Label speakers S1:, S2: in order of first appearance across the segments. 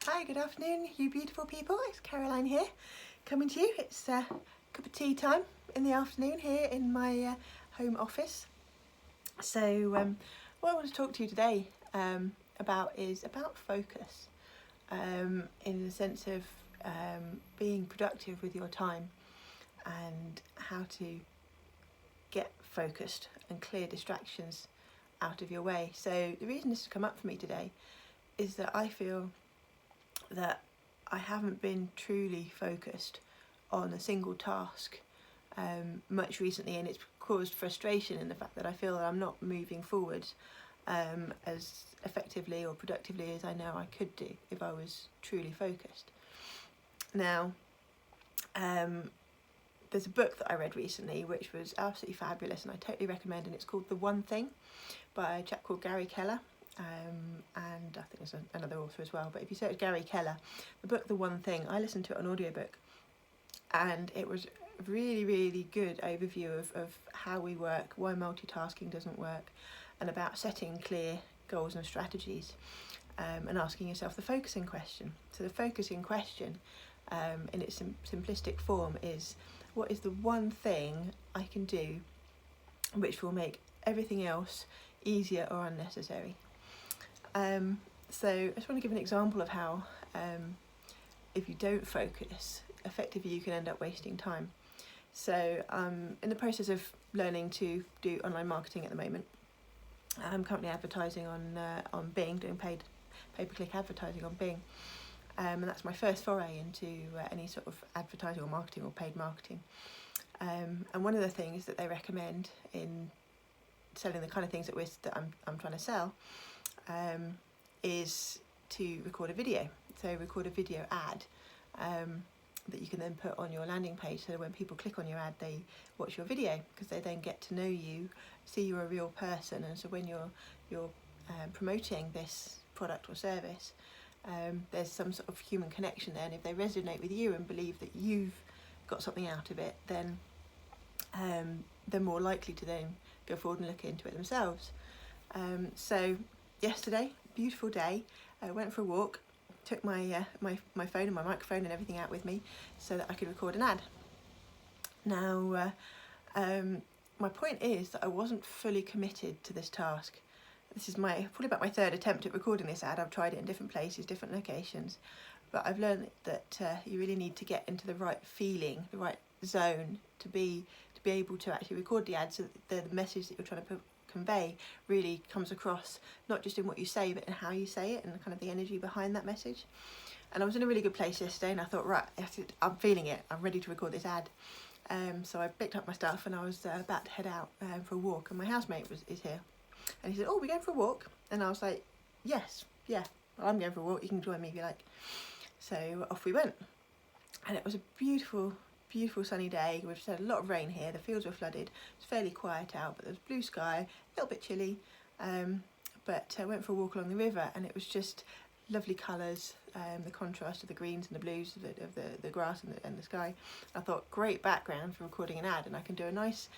S1: Hi, good afternoon, you beautiful people. It's Caroline here, coming to you. It's a cup of tea time in the afternoon here in my home office. So what I want to talk to you today about is about focus, in the sense of being productive with your time and how to get focused and clear distractions out of your way. So the reason this has come up for me today is that I feel that I haven't been truly focused on a single task much recently, and it's caused frustration in the fact that I feel that I'm not moving forward as effectively or productively as I know I could do if I was truly focused. Now, there's a book that I read recently which was absolutely fabulous and I totally recommend, and it's called The One Thing by a chap called Gary Keller. And I think there's another author as well, but if you search Gary Keller, the book The One Thing, I listened to it on audiobook, and it was a really good overview of how we work, why multitasking doesn't work, and about setting clear goals and strategies, and asking yourself the focusing question. So the focusing question, in its simplistic form, is what is the one thing I can do which will make everything else easier or unnecessary? So I just want to give an example of how if you don't focus effectively you can end up wasting time. So I'm in the process of learning to do online marketing at the moment. I'm currently advertising on Bing, doing paid pay-per-click advertising on Bing, and that's my first foray into any sort of advertising or marketing or paid marketing. And one of the things that they recommend in selling the kind of things that I'm trying to sell is to record a video. So record a video ad that you can then put on your landing page, so when people click on your ad they watch your video, because they then get to know you, see you're a real person, and so when you're promoting this product or service, there's some sort of human connection there, and if they resonate with you and believe that you've got something out of it, then they're more likely to then go forward and look into it themselves. So yesterday, beautiful day, I went for a walk, took my my phone and my microphone and everything out with me so that I could record an ad. Now, my point is that I wasn't fully committed to this task. This is probably about my third attempt at recording this ad. I've tried it in different places, different locations, but I've learned that you really need to get into the right feeling, the right zone to be able to actually record the ad, so that the message that you're trying to convey really comes across, not just in what you say but in how you say it and kind of the energy behind that message. And I was in a really good place yesterday and I thought, right, I'm feeling it, I'm ready to record this ad. So I picked up my stuff and I was about to head out for a walk, and my housemate is here, and he said, oh, we're going for a walk? And I was like, yes, yeah, well, I'm going for a walk, you can join me if you like. So off we went, and it was a beautiful sunny day. We've just had a lot of rain here, the fields were flooded, it's fairly quiet out, but there was blue sky, a little bit chilly, but I went for a walk along the river and it was just lovely colours, the contrast of the greens and the blues of the grass and the sky. I thought, great background for recording an ad, and I can do a nice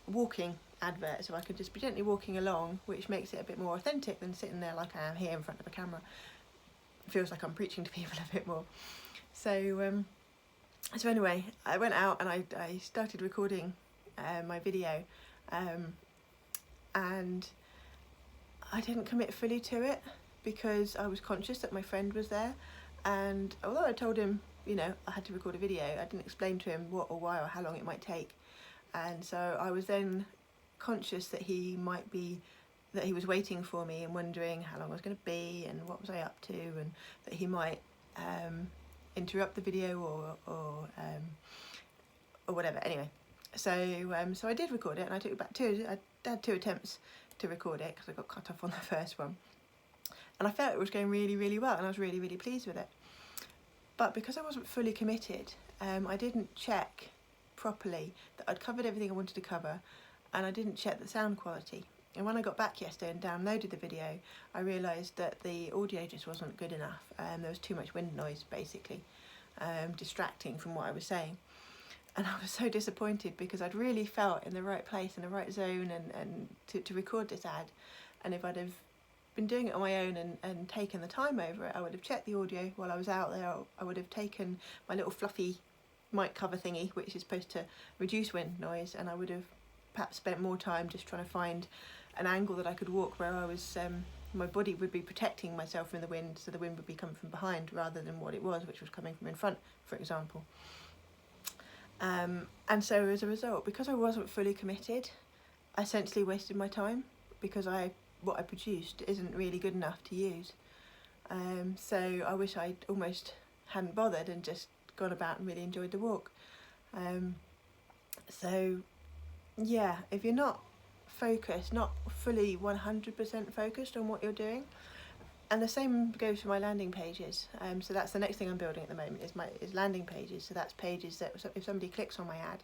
S1: walking advert, so I could just be gently walking along, which makes it a bit more authentic than sitting there like I am here in front of a camera. It feels like I'm preaching to people a bit more. So anyway, I went out and I started recording my video, and I didn't commit fully to it because I was conscious that my friend was there, and although I told him, you know, I had to record a video, I didn't explain to him what or why or how long it might take. And so I was then conscious that he was waiting for me and wondering how long I was going to be and what was I up to, and that he might interrupt the video or whatever. Anyway, so I did record it, and I had two attempts to record it because I got cut off on the first one, and I felt it was going really well, and I was really pleased with it. But because I wasn't fully committed, I didn't check properly that I'd covered everything I wanted to cover, and I didn't check the sound quality. And when I got back yesterday and downloaded the video, I realised that the audio just wasn't good enough. There was too much wind noise, basically, distracting from what I was saying. And I was so disappointed because I'd really felt in the right place, in the right zone, and to record this ad. And if I'd have been doing it on my own and taken the time over it, I would have checked the audio while I was out there. I would have taken my little fluffy mic cover thingy, which is supposed to reduce wind noise, and I would have perhaps spent more time just trying to find an angle that I could walk where I was, my body would be protecting myself from the wind, so the wind would be coming from behind rather than what it was, which was coming from in front, for example. And so as a result, because I wasn't fully committed, I essentially wasted my time, because what I produced isn't really good enough to use. So I wish I almost hadn't bothered and just gone about and really enjoyed the walk. So yeah, if you're not focused, not fully 100% focused on what you're doing, and the same goes for my landing pages. So that's the next thing I'm building at the moment is landing pages. So that's pages that if somebody clicks on my ad,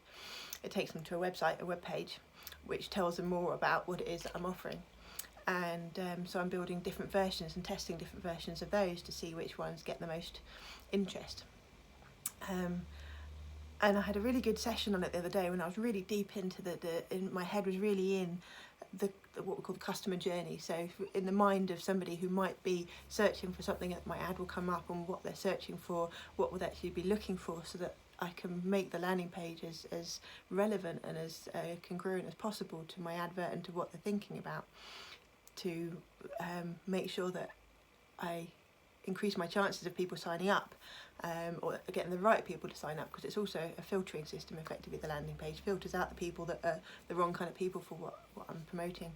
S1: it takes them to a website, a web page, which tells them more about what it is that I'm offering. And so I'm building different versions and testing different versions of those to see which ones get the most interest. And I had a really good session on it the other day when I was really deep into my head was really in the what we call the customer journey. So in the mind of somebody who might be searching for something, that my ad will come up on what they're searching for, what will they actually be looking for, so that I can make the landing page as relevant and as congruent as possible to my advert and to what they're thinking about, to make sure that I increase my chances of people signing up, or getting the right people to sign up, because it's also a filtering system. Effectively, the landing page filters out the people that are the wrong kind of people for what I'm promoting.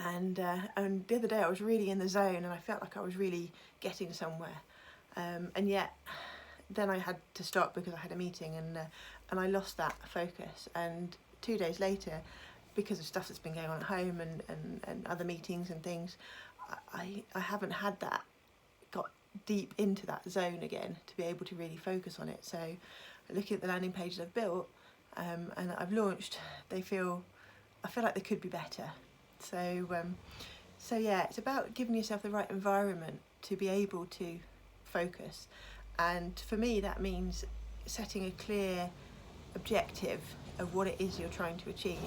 S1: And the other day I was really in the zone and I felt like I was really getting somewhere, and yet then I had to stop because I had a meeting, and I lost that focus. And 2 days later, because of stuff that's been going on at home and other meetings and things, I haven't had that, got deep into that zone again to be able to really focus on it. So looking at the landing pages I've built and that I've launched, I feel like they could be better. So yeah, it's about giving yourself the right environment to be able to focus. And for me, that means setting a clear objective of what it is you're trying to achieve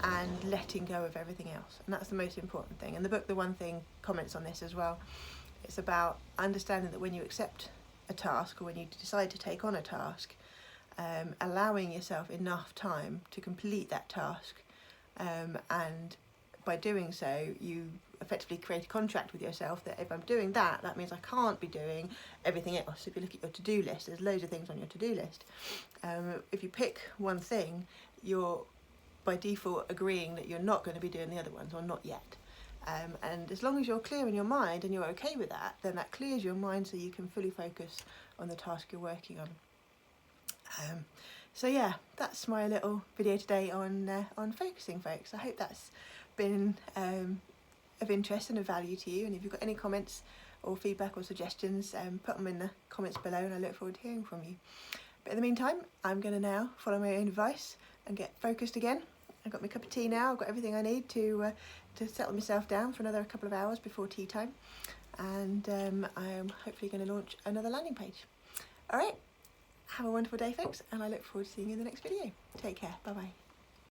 S1: and letting go of everything else. And that's the most important thing. And the book, The One Thing, comments on this as well. It's about understanding that when you accept a task, or when you decide to take on a task, allowing yourself enough time to complete that task, and by doing so you effectively create a contract with yourself that if I'm doing that, that means I can't be doing everything else. If you look at your to-do list, there's loads of things on your to-do list. If you pick one thing, you're by default agreeing that you're not going to be doing the other ones, or not yet. And as long as you're clear in your mind and you're okay with that, then that clears your mind so you can fully focus on the task you're working on. So yeah, that's my little video today on focusing, folks. I hope that's been of interest and of value to you. And if you've got any comments or feedback or suggestions, put them in the comments below, and I look forward to hearing from you. But in the meantime, I'm going to now follow my own advice and get focused again. I've got my cup of tea now. I've got everything I need to settle myself down for another couple of hours before tea time, and I am hopefully going to launch another landing page. All right, have a wonderful day, folks, and I look forward to seeing you in the next video. Take care. Bye bye.